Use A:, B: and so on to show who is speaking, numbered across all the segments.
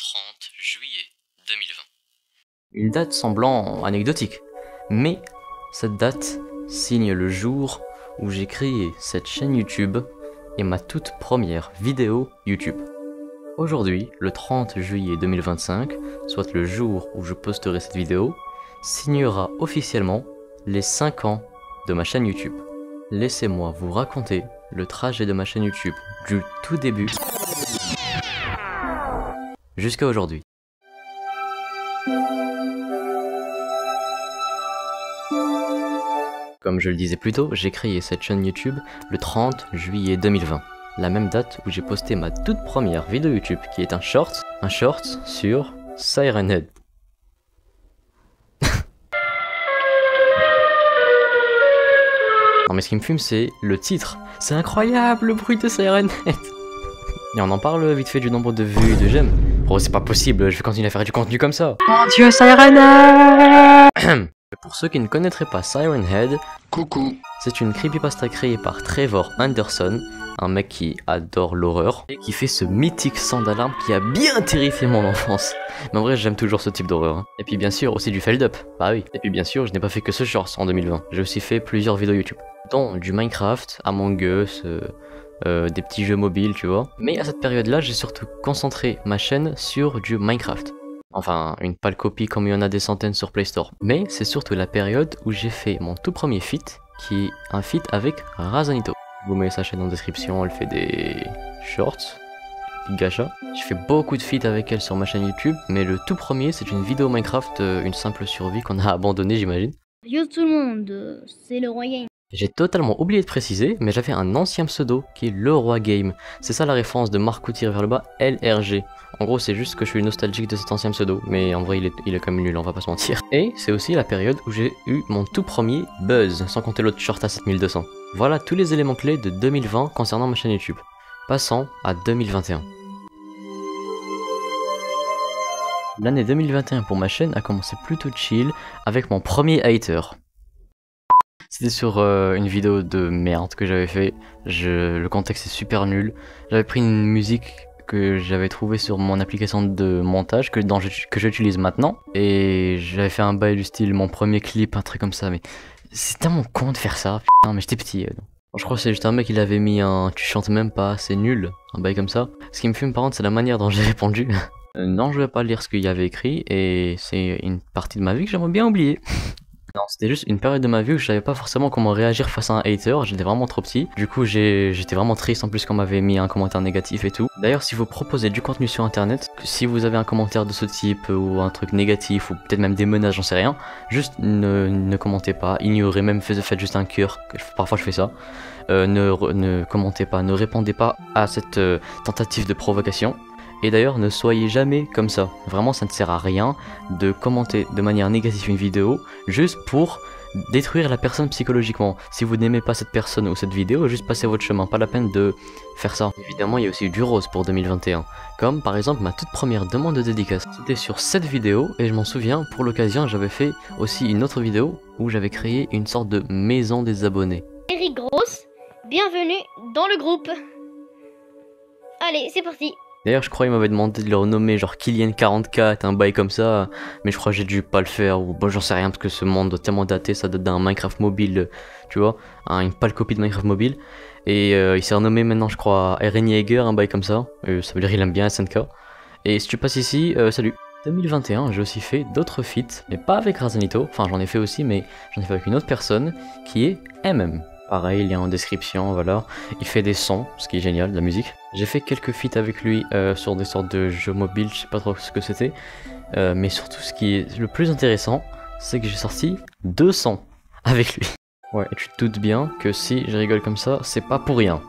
A: 30 juillet 2020.
B: Une date semblant anecdotique, mais cette date signe le jour où j'ai créé cette chaîne YouTube et ma toute première vidéo YouTube. Aujourd'hui, le 30 juillet 2025, soit le jour où je posterai cette vidéo, signera officiellement les 5 ans de ma chaîne YouTube. Laissez-moi vous raconter le trajet de ma chaîne YouTube du tout début jusqu'à aujourd'hui. Comme je le disais plus tôt, j'ai créé cette chaîne YouTube le 30 juillet 2020, la même date où j'ai posté ma toute première vidéo YouTube qui est un short sur Siren Head. Non mais ce qui me fume c'est le titre, c'est incroyable le bruit de Siren Head. Et on en parle vite fait du nombre de vues et de j'aime. Oh c'est pas possible, je vais continuer à faire du contenu comme ça.
C: Mon dieu, Siren Head.
B: Pour ceux qui ne connaîtraient pas Siren Head,
A: Coucou.
B: c'est une creepypasta créée par Trevor Anderson, un mec qui adore l'horreur, et qui fait ce mythique son d'alarme qui a bien terrifié mon enfance. Mais en vrai j'aime toujours ce type d'horreur. Hein. Et puis bien sûr aussi du feld up, bah oui. Et puis bien sûr je n'ai pas fait que ce short en 2020, j'ai aussi fait plusieurs vidéos YouTube. Dont du Minecraft, Among Us, des petits jeux mobiles tu vois. Mais à cette période là j'ai surtout concentré ma chaîne sur du Minecraft. Enfin, une pâle copie comme il y en a des centaines sur Play Store. Mais c'est surtout la période où j'ai fait mon tout premier feat, qui est un feat avec Razanito. Vous mettez sa chaîne en description, elle fait des shorts, des gachas. J'ai fait beaucoup de feats avec elle sur ma chaîne YouTube, mais le tout premier c'est une vidéo Minecraft, une simple survie qu'on a abandonnée j'imagine.
D: Yo tout le monde, c'est le Roi Game.
B: J'ai totalement oublié de préciser, mais j'avais un ancien pseudo qui est Le Roi Game. C'est ça la référence de Marco tiré vers le bas LRG. En gros c'est juste que je suis nostalgique de cet ancien pseudo, mais en vrai il est quand même nul, on va pas se mentir. Et c'est aussi la période où j'ai eu mon tout premier buzz, sans compter l'autre short à 7200. Voilà tous les éléments clés de 2020 concernant ma chaîne YouTube. Passons à 2021. L'année 2021 pour ma chaîne a commencé plutôt chill avec mon premier hater. C'était sur une vidéo de merde que j'avais fait, le contexte est super nul. J'avais pris une musique que j'avais trouvée sur mon application de montage que j'utilise maintenant. Et j'avais fait un bail du style mon premier clip, un truc comme ça, mais c'est tellement con de faire ça, putain mais j'étais petit. Je crois que c'est juste un mec qui avait mis un tu chantes même pas, c'est nul, un bail comme ça. Ce qui me fume par contre c'est la manière dont j'ai répondu. Non je vais pas lire ce qu'il y avait écrit et c'est une partie de ma vie que j'aimerais bien oublier. Non, c'était juste une période de ma vie où je savais pas forcément comment réagir face à un hater, j'étais vraiment trop petit. Du coup j'étais vraiment triste en plus qu'on m'avait mis un commentaire négatif et tout. D'ailleurs si vous proposez du contenu sur internet, si vous avez un commentaire de ce type ou un truc négatif ou peut-être même des menaces, j'en sais rien, juste ne commentez pas, ignorez, même faites juste un cœur, parfois je fais ça. Ne commentez pas, ne répondez pas à cette tentative de provocation. Et d'ailleurs ne soyez jamais comme ça, vraiment ça ne sert à rien de commenter de manière négative une vidéo juste pour détruire la personne psychologiquement. Si vous n'aimez pas cette personne ou cette vidéo, juste passez votre chemin, pas la peine de faire ça. Évidemment il y a aussi du rose pour 2021, comme par exemple ma toute première demande de dédicace. C'était sur cette vidéo et je m'en souviens, pour l'occasion j'avais fait aussi une autre vidéo où j'avais créé une sorte de maison des abonnés.
D: Eric Gross, bienvenue dans le groupe. Allez, c'est parti.
B: D'ailleurs je crois qu'il m'avait demandé de le renommer genre Kylian44, un bail comme ça, mais je crois que j'ai dû pas le faire, ou bon j'en sais rien parce que ce monde est tellement daté, ça date d'un Minecraft mobile, tu vois, une pâle copie de Minecraft mobile, et il s'est renommé maintenant je crois Eren Jaeger, un bail comme ça, ça veut dire qu'il aime bien SNK, et si tu passes ici, salut. 2021 j'ai aussi fait d'autres feats, mais pas avec Razanito, enfin j'en ai fait aussi mais j'en ai fait avec une autre personne, qui est MM. Pareil, lien en description, voilà. Il fait des sons, ce qui est génial, de la musique. J'ai fait quelques feats avec lui sur des sortes de jeux mobiles, je sais pas trop ce que c'était. Mais surtout, ce qui est le plus intéressant, c'est que j'ai sorti 2 sons avec lui. Ouais, et tu te doutes bien que si je rigole comme ça, c'est pas pour rien.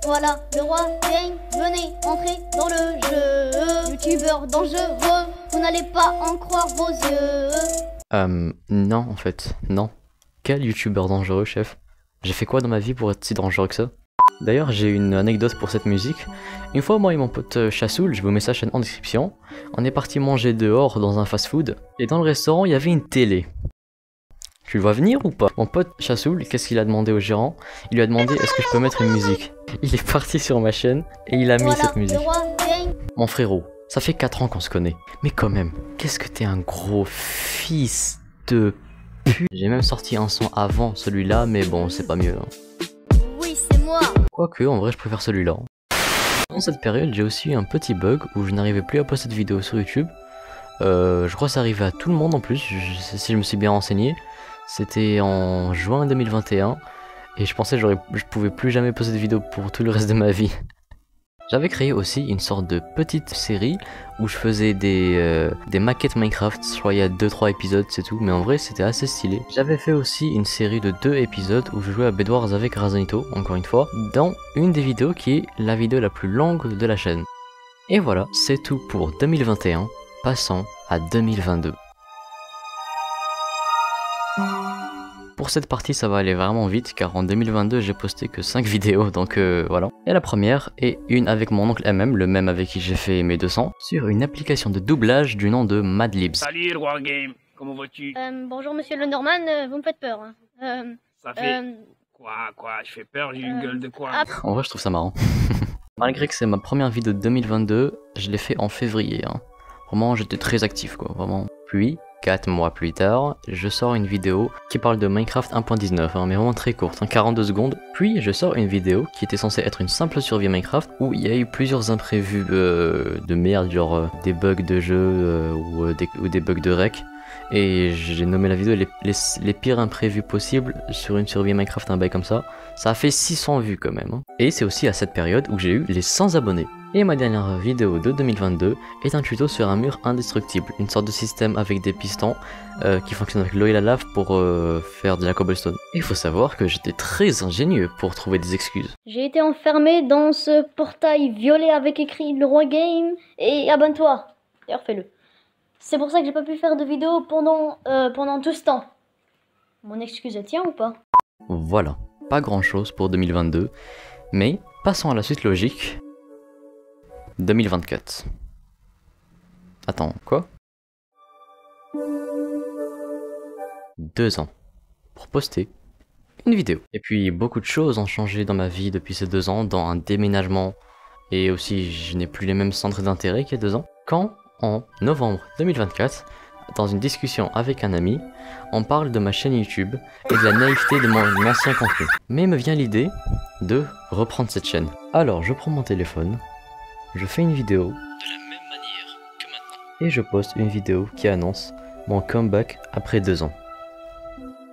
D: Voilà, le Roi Game, venez entrer dans le jeu. Youtubeur dangereux, vous n'allez pas en croire vos yeux.
B: Non en fait, non. Quel youtubeur dangereux, chef? J'ai fait quoi dans ma vie pour être si dangereux que ça? D'ailleurs, j'ai une anecdote pour cette musique. Une fois, moi et mon pote Chassoul, je vous mets sa chaîne en description, on est parti manger dehors dans un fast-food, et dans le restaurant, il y avait une télé. Tu le vois venir ou pas? Mon pote Chassoul, qu'est-ce qu'il a demandé au gérant? Il lui a demandé est-ce que je peux mettre une musique. Il est parti sur ma chaîne et il a mis cette musique. Mon frérot, ça fait 4 ans qu'on se connaît. Mais quand même, qu'est-ce que t'es un gros fils de pute. J'ai même sorti un son avant celui-là, mais bon, c'est pas mieux. Hein.
D: Oui, c'est moi.
B: Quoique, en vrai, je préfère celui-là. Dans cette période, j'ai aussi eu un petit bug où je n'arrivais plus à poster de vidéos sur YouTube. Je crois que ça arrivait à tout le monde en plus, si je me suis bien renseigné. C'était en juin 2021 et je pensais que je pouvais plus jamais poster de vidéos pour tout le reste de ma vie. J'avais créé aussi une sorte de petite série où je faisais des maquettes Minecraft. Je crois il y a 2-3 épisodes, c'est tout, mais en vrai c'était assez stylé. J'avais fait aussi une série de 2 épisodes où je jouais à Bed Wars avec Razanito, encore une fois, dans une des vidéos qui est la vidéo la plus longue de la chaîne. Et voilà, c'est tout pour 2021, passons à 2022. Pour cette partie ça va aller vraiment vite car en 2022 j'ai posté que 5 vidéos donc voilà. Et la première est une avec mon oncle MM, le même avec qui j'ai fait mes 200, sur une application de doublage du nom de Madlibs.
E: Salut le Wargame, comment vas-tu?
D: Bonjour monsieur le Norman, vous me faites peur. Hein.
E: Ça fait... Quoi? Je fais peur, j'ai une gueule de quoi?
B: En vrai je trouve ça marrant. Malgré que c'est ma première vidéo de 2022, je l'ai fait en février. Hein. Vraiment j'étais très actif quoi, vraiment. Puis... 4 mois plus tard, je sors une vidéo qui parle de Minecraft 1.19, hein, mais vraiment très courte, hein, 42 secondes. Puis je sors une vidéo qui était censée être une simple survie Minecraft, où il y a eu plusieurs imprévus de merde, genre des bugs de jeu ou des bugs de rec. Et j'ai nommé la vidéo les pires imprévus possibles sur une survie Minecraft, un bail comme ça. Ça a fait 600 vues quand même. Hein. Et c'est aussi à cette période où j'ai eu les 100 abonnés. Et ma dernière vidéo de 2022 est un tuto sur un mur indestructible, une sorte de système avec des pistons qui fonctionnent avec l'eau et la lave pour faire de la cobblestone. Et il faut savoir que j'étais très ingénieux pour trouver des excuses.
D: J'ai été enfermé dans ce portail violet avec écrit le roi game et abonne-toi. D'ailleurs fais-le. C'est pour ça que j'ai pas pu faire de vidéo pendant tout ce temps. Mon excuse tient ou pas?
B: Voilà, pas grand chose pour 2022, mais passons à la suite logique. 2024. Attends, quoi? 2 ans pour poster une vidéo. Et puis beaucoup de choses ont changé dans ma vie depuis ces 2 ans, dans un déménagement, et aussi je n'ai plus les mêmes centres d'intérêt qu'il y a 2 ans. Quand en novembre 2024, dans une discussion avec un ami, on parle de ma chaîne YouTube et de la naïveté de mon ancien contenu. Mais me vient l'idée de reprendre cette chaîne. Alors je prends mon téléphone, je fais une vidéo
A: De la même manière que maintenant.
B: et je poste une vidéo qui annonce mon comeback après 2 ans.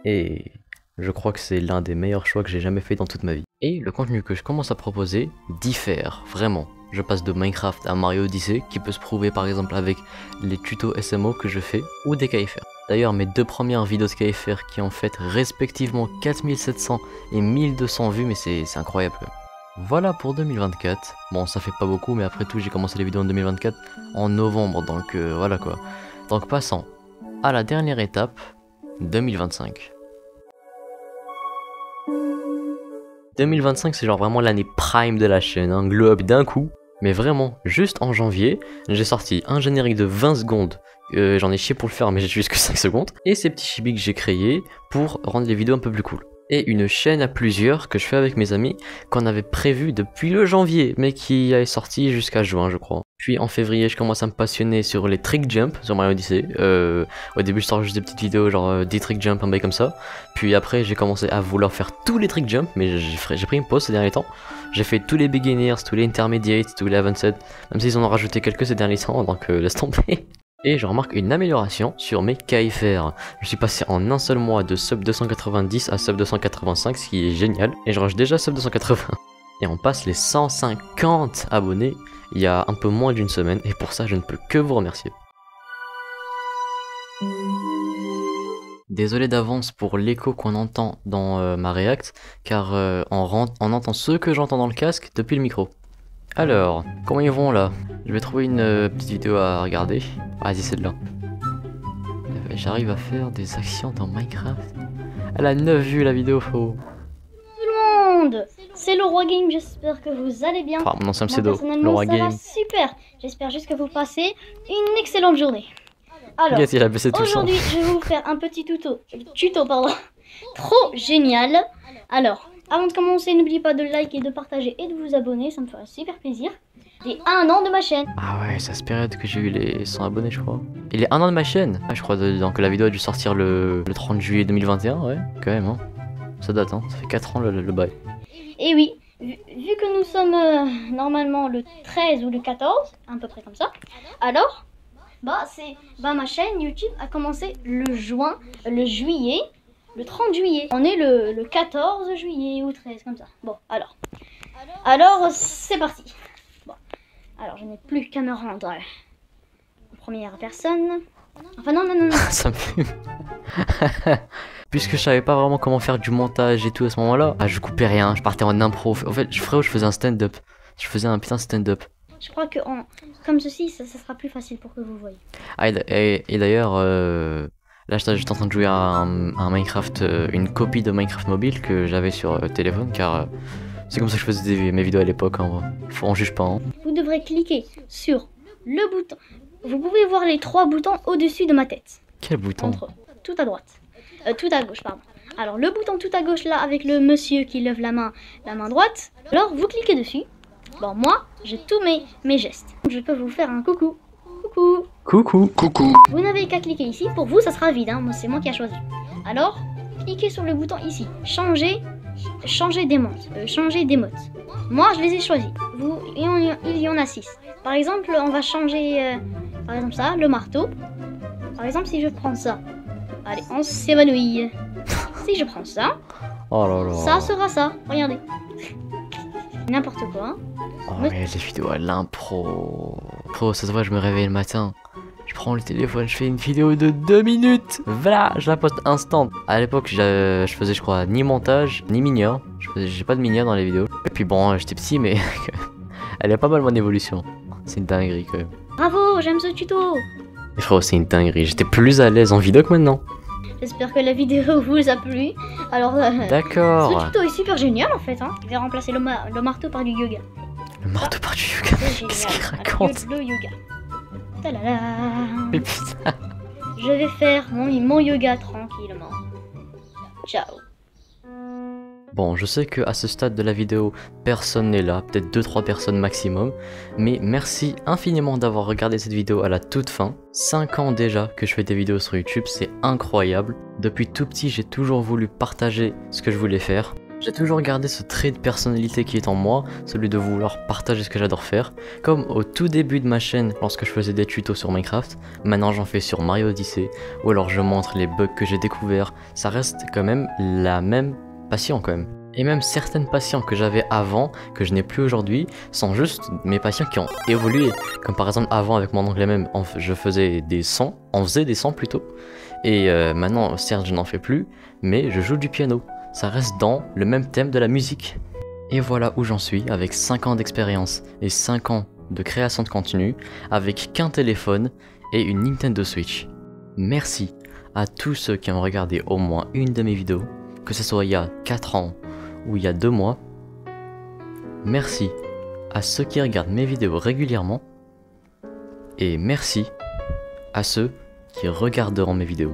B: Et je crois que c'est l'un des meilleurs choix que j'ai jamais fait dans toute ma vie. Et le contenu que je commence à proposer diffère, vraiment. Je passe de Minecraft à Mario Odyssey, qui peut se prouver par exemple avec les tutos SMO que je fais, ou des KFR. D'ailleurs mes 2 premières vidéos de KFR qui ont fait respectivement 4700 et 1200 vues, mais c'est incroyable. Voilà pour 2024. Bon, ça fait pas beaucoup, mais après tout, j'ai commencé les vidéos en 2024 en novembre, donc voilà quoi. Donc passons à la dernière étape, 2025. 2025, c'est genre vraiment l'année prime de la chaîne, un glow up d'un coup. Mais vraiment, juste en janvier, j'ai sorti un générique de 20 secondes. J'en ai chié pour le faire, mais j'ai juste que 5 secondes. Et ces petits chibis que j'ai créés pour rendre les vidéos un peu plus cool. Et une chaîne à plusieurs que je fais avec mes amis, qu'on avait prévu depuis le janvier, mais qui est sorti jusqu'à juin, je crois. Puis en février, je commence à me passionner sur les trick jump sur Mario Odyssey. Au début, je sors juste des petites vidéos, genre 10 trick jump, un bail comme ça. Puis après, j'ai commencé à vouloir faire tous les trick jump, mais j'ai pris une pause ces derniers temps. J'ai fait tous les beginners, tous les intermediates, tous les avanced, même s'ils en ont rajouté quelques ces derniers temps, donc laisse tomber. Et je remarque une amélioration sur mes KFR. Je suis passé en un seul mois de sub 290 à sub 285, ce qui est génial. Et je range déjà sub 280. Et on passe les 150 abonnés il y a un peu moins d'une semaine. Et pour ça, je ne peux que vous remercier. Désolé d'avance pour l'écho qu'on entend dans ma react, car on entend ce que j'entends dans le casque depuis le micro. Alors, comment ils vont là? Je vais trouver une petite vidéo à regarder. Vas-y, c'est de là. J'arrive à faire des actions dans Minecraft. Elle a 9 vues la vidéo, faux.
D: Tout le monde, c'est le roi game, j'espère que vous allez bien.
B: Enfin, mon ancien
D: Moi,
B: pseudo,
D: personnellement,
B: le roi
D: ça va
B: game.
D: super. J'espère juste que vous passez une excellente journée. Alors,
B: Regarde, il a baissé tout le son.
D: aujourd'hui, je vais vous faire un petit tuto pardon, trop génial. Alors, avant de commencer, n'oubliez pas de liker, de partager et de vous abonner, ça me fera super plaisir. J'ai 1 an de ma chaîne.
B: Ah ouais, c'est à cette période que j'ai eu les 100 abonnés, je crois. Il est 1 an de ma chaîne. Ah, je crois donc la vidéo a dû sortir le 30 juillet 2021, ouais, quand même, hein. Ça date, hein. Ça fait 4 ans le bail.
D: Et oui, vu que nous sommes normalement le 13 ou le 14, à peu près comme ça, alors, ma chaîne YouTube a commencé le juillet, le 30 juillet. On est le 14 juillet ou 13, comme ça. Bon, alors c'est parti. Bon, alors je n'ai plus qu'à me rendre en première personne. Enfin non.
B: Ça me fume. Puisque je savais pas vraiment comment faire du montage et tout à ce moment-là, je coupais rien, je partais en impro. En fait, je faisais un stand-up. Je faisais un putain de stand-up.
D: Je crois que comme ceci, ça sera plus facile pour que vous voyez.
B: Ah, et d'ailleurs, là j'étais en train de jouer à un Minecraft, une copie de Minecraft mobile que j'avais sur téléphone, car c'est comme ça que je faisais mes vidéos à l'époque, en vrai. On juge pas, hein.
D: Vous devrez cliquer sur le bouton. Vous pouvez voir les 3 boutons au-dessus de ma tête.
B: Quel bouton?
D: Entre eux, tout à droite. Tout à gauche, pardon. Alors, le bouton tout à gauche, là, avec le monsieur qui lève la main droite. Alors, vous cliquez dessus. Bon, moi, j'ai tous mes gestes. Je peux vous faire un coucou. Coucou.
B: Coucou.
E: Coucou.
D: Vous n'avez qu'à cliquer ici. Pour vous, ça sera vide, hein. Moi, c'est moi qui a choisi. Alors, cliquez sur le bouton ici. Changer d'émote. Moi, je les ai choisis. Il y en a 6. Par exemple, on va changer, par exemple ça, le marteau. Par exemple, si je prends ça. Allez, on s'évanouit. Si je prends ça,
B: Oh là là.
D: ça sera ça. Regardez. N'importe quoi.
B: Oh mais les vidéos à l'impro. Oh, ça se voit, je me réveille le matin. Je prends le téléphone, je fais une vidéo de 2 minutes. Voilà, je la poste instant. À l'époque, je faisais, je crois, ni montage, ni minière. J'ai pas de minière dans les vidéos. Et puis bon, j'étais petit, mais elle a pas mal mon évolution. C'est une dinguerie quand même.
D: Bravo, j'aime ce tuto.
B: Et frérot, c'est une dinguerie. J'étais plus à l'aise en vidéo que maintenant.
D: J'espère que la vidéo vous a plu. Alors,
B: D'accord.
D: ce tuto est super génial en fait. Hein. Je vais remplacer le marteau par du yoga.
B: Le marteau par du yoga.
D: C'est
B: Qu'est-ce
D: génial.
B: qu'il raconte?
D: Le yoga. Talala.
B: Mais putain.
D: Je vais faire mon yoga tranquillement. Ciao.
B: Bon, je sais que à ce stade de la vidéo, personne n'est là, peut-être 2-3 personnes maximum, mais merci infiniment d'avoir regardé cette vidéo à la toute fin. 5 ans déjà que je fais des vidéos sur YouTube, c'est incroyable. Depuis tout petit, j'ai toujours voulu partager ce que je voulais faire. J'ai toujours gardé ce trait de personnalité qui est en moi, celui de vouloir partager ce que j'adore faire. Comme au tout début de ma chaîne, lorsque je faisais des tutos sur Minecraft, maintenant j'en fais sur Mario Odyssey, ou alors je montre les bugs que j'ai découverts. Ça reste quand même la même passion quand même. Et même certaines passions que j'avais avant, que je n'ai plus aujourd'hui, sont juste mes passions qui ont évolué. Comme par exemple avant avec mon oncle même, je faisais des sons, on faisait des sons plutôt. Et maintenant, certes je n'en fais plus, mais je joue du piano. Ça reste dans le même thème de la musique. Et voilà où j'en suis, avec 5 ans d'expérience et 5 ans de création de contenu, avec qu'un téléphone et une Nintendo Switch. Merci à tous ceux qui ont regardé au moins une de mes vidéos, que ce soit il y a 4 ans ou il y a 2 mois. Merci à ceux qui regardent mes vidéos régulièrement. Et merci à ceux qui regarderont mes vidéos.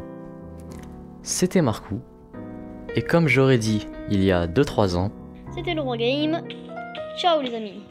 B: C'était Marcou. Et comme j'aurais dit il y a 2-3 ans,
D: C'était le Roi Game. Ciao les amis.